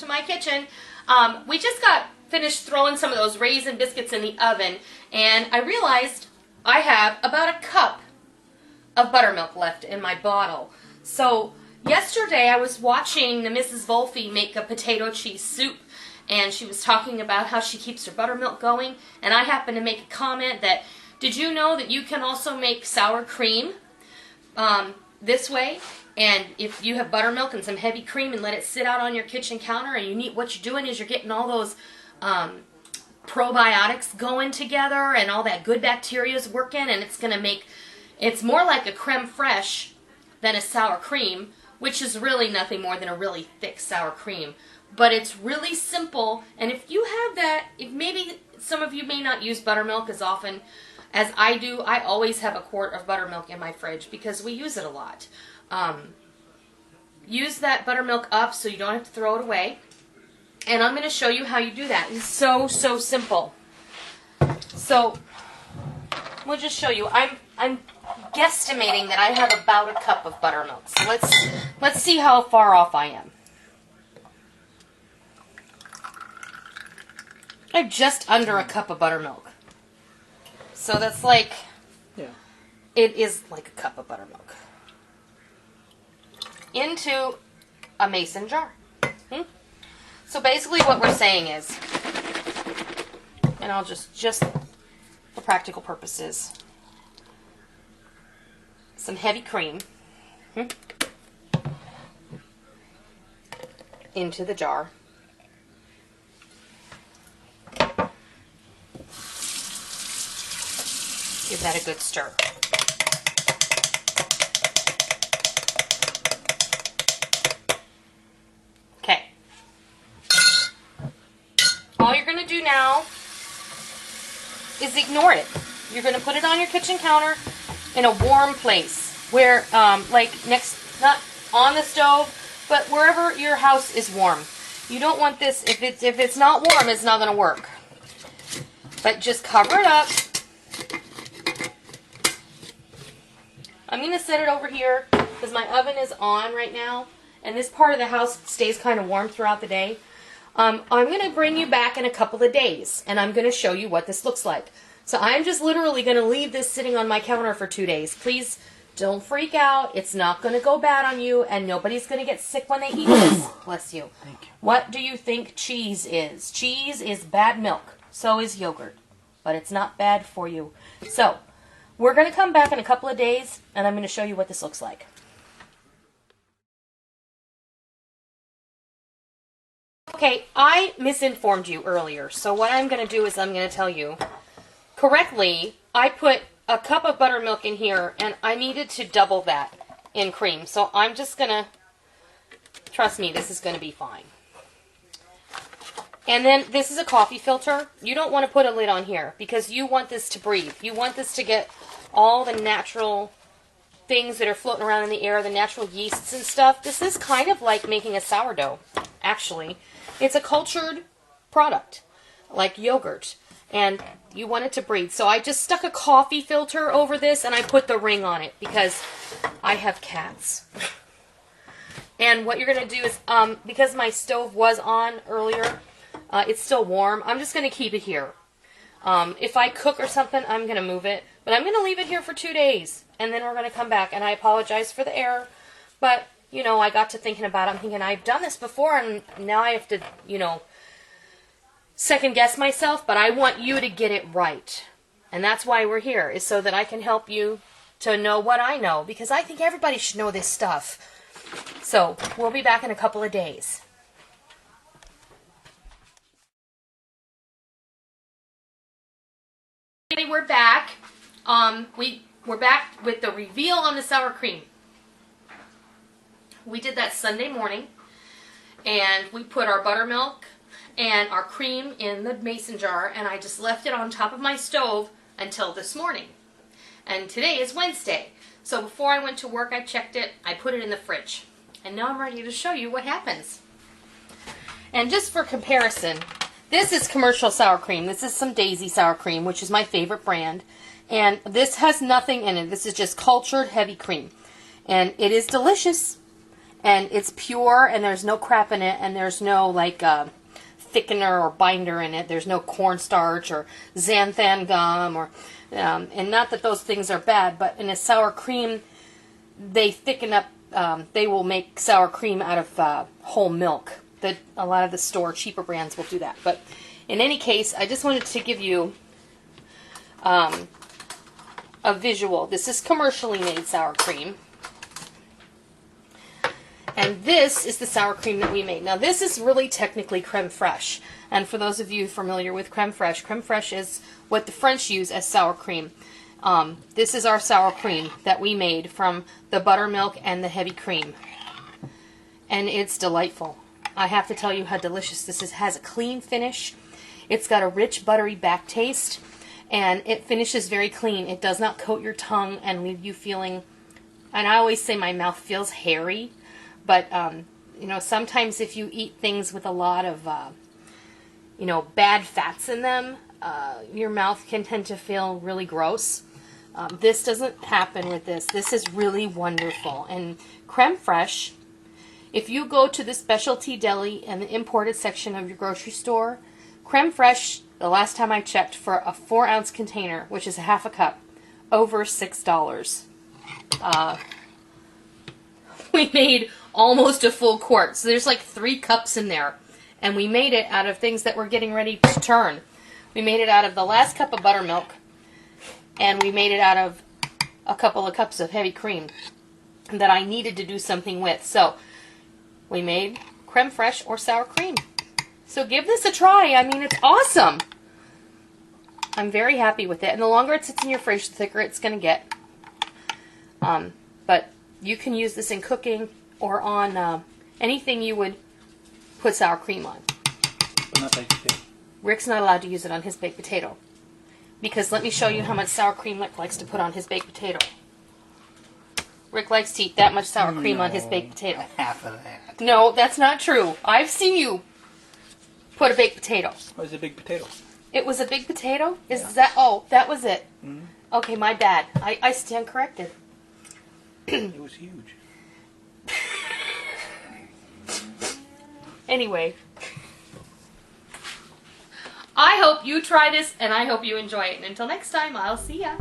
to my kitchen. We just got finished throwing some of those raisin biscuits in the oven, and I realized I have about a cup of buttermilk left in my bottle. So yesterday I was watching the Mrs. Volfie make a potato cheese soup, and she was talking about how she keeps her buttermilk going, and I happened to make a comment that, did you know that you can also make sour cream this way? And if you have buttermilk and some heavy cream and let it sit out on your kitchen counter, and you need, what you're doing is you're getting all those probiotics going together and all that good bacteria is working, and it's going to make, it's more like a creme fraiche than a sour cream, which is really nothing more than a really thick sour cream. But it's really simple, and if you have that, if maybe some of you may not use buttermilk as often as I do, I always have a quart of buttermilk in my fridge because we use it a lot. Use that buttermilk up so you don't have to throw it away. And I'm going to show you how you do that. It's so simple. So we'll just show you. I'm guesstimating that I have about a cup of buttermilk. So let's see how far off I am. I have just under a cup of buttermilk. So that's like, yeah, it is like a cup of buttermilk. Into a mason jar. So basically what we're saying is, and I'll just for practical purposes, some heavy cream into the jar. Give that a good stir. Okay. All you're going to do now is ignore it. You're going to put it on your kitchen counter in a warm place where, like not on the stove, but wherever your house is warm. You don't want this, if it's not warm, it's not going to work. But just cover it up. I'm going to set it over here because my oven is on right now, and this part of the house stays kind of warm throughout the day. I'm going to bring you back in a couple of days, and I'm going to show you what this looks like. So I'm just literally going to leave this sitting on my counter for 2 days. Please don't freak out. It's not going to go bad on you, and nobody's going to get sick when they eat this. Bless you. Thank you. What do you think cheese is? Cheese is bad milk. So is yogurt, but it's not bad for you. So we're going to come back in a couple of days, and I'm going to show you what this looks like. Okay, I misinformed you earlier, so what I'm going to do is I'm going to tell you correctly. I put a cup of buttermilk in here, and I needed to double that in cream. So I'm just going to, trust me, this is going to be fine. And then this is a coffee filter. You don't want to put a lid on here because you want this to breathe. You want this to get all the natural things that are floating around in the air, the natural yeasts and stuff. This is kind of like making a sourdough, actually. It's a cultured product, like yogurt, and you want it to breathe. So I just stuck a coffee filter over this, and I put the ring on it because I have cats. And what you're going to do is, because my stove was on earlier, it's still warm, I'm just going to keep it here. If I cook or something, I'm going to move it. But I'm going to leave it here for 2 days, and then we're going to come back. And I apologize for the error, but, you know, I got to thinking about it. I'm thinking, I've done this before, and now I have to, you know, second guess myself, but I want you to get it right. And that's why we're here, is so that I can help you to know what I know, because I think everybody should know this stuff. So we'll be back in a couple of days. We're back. We're back with the reveal on the sour cream. We did that Sunday morning, and we put our buttermilk and our cream in the mason jar, and I just left it on top of my stove until this morning. And today is Wednesday, so before I went to work, I checked it, I put it in the fridge, and now I'm ready to show you what happens. And just for comparison, this is commercial sour cream. This is some Daisy sour cream, which is my favorite brand. And this has nothing in it. This is just cultured heavy cream. And it is delicious. and it's pure, and there's no crap in it, and there's no like thickener or binder in it. There's no cornstarch or xanthan gum, or and not that those things are bad, but in a sour cream, they thicken up. They will make sour cream out of whole milk. A lot of the store cheaper brands will do that. But in any case, I just wanted to give you a visual. This is commercially made sour cream. And this is the sour cream that we made. Now this is really technically creme fraiche. And for those of you familiar with creme fraiche is what the French use as sour cream. This is our sour cream that we made from the buttermilk and the heavy cream. And it's delightful. I have to tell you how delicious this is. It has a clean finish. It's got a rich buttery back taste. And it finishes very clean. It does not coat your tongue and leave you feeling, and I always say my mouth feels hairy. But, you know, sometimes if you eat things with a lot of, you know, bad fats in them, your mouth can tend to feel really gross. This doesn't happen with this. This is really wonderful. And creme fraiche, if you go to the specialty deli and the imported section of your grocery store, creme fraiche, the last time I checked, for a 4-ounce container, which is a half a cup, over $6. We made almost a full quart. So there's like 3 cups in there. And we made it out of things that we're getting ready to turn. We made it out of the last cup of buttermilk. And we made it out of a couple of cups of heavy cream that I needed to do something with. So we made creme fraiche or sour cream. So give this a try. I mean, it's awesome. I'm very happy with it. And the longer it sits in your fridge, the thicker it's going to get. But you can use this in cooking or on anything you would put sour cream on. But not baked potato. Rick's not allowed to use it on his baked potato. Because let me show you how much sour cream Rick likes to put on his baked potato. Rick likes to eat that much sour cream on his baked potato. Half of that. No, that's not true. I've seen you put a baked potato. What is a big potato? It was a big potato? Is Yeah. that? Oh, that was it. Mm-hmm. Okay, my bad. I stand corrected. It was huge. Anyway, I hope you try this, and I hope you enjoy it. And until next time, I'll see ya.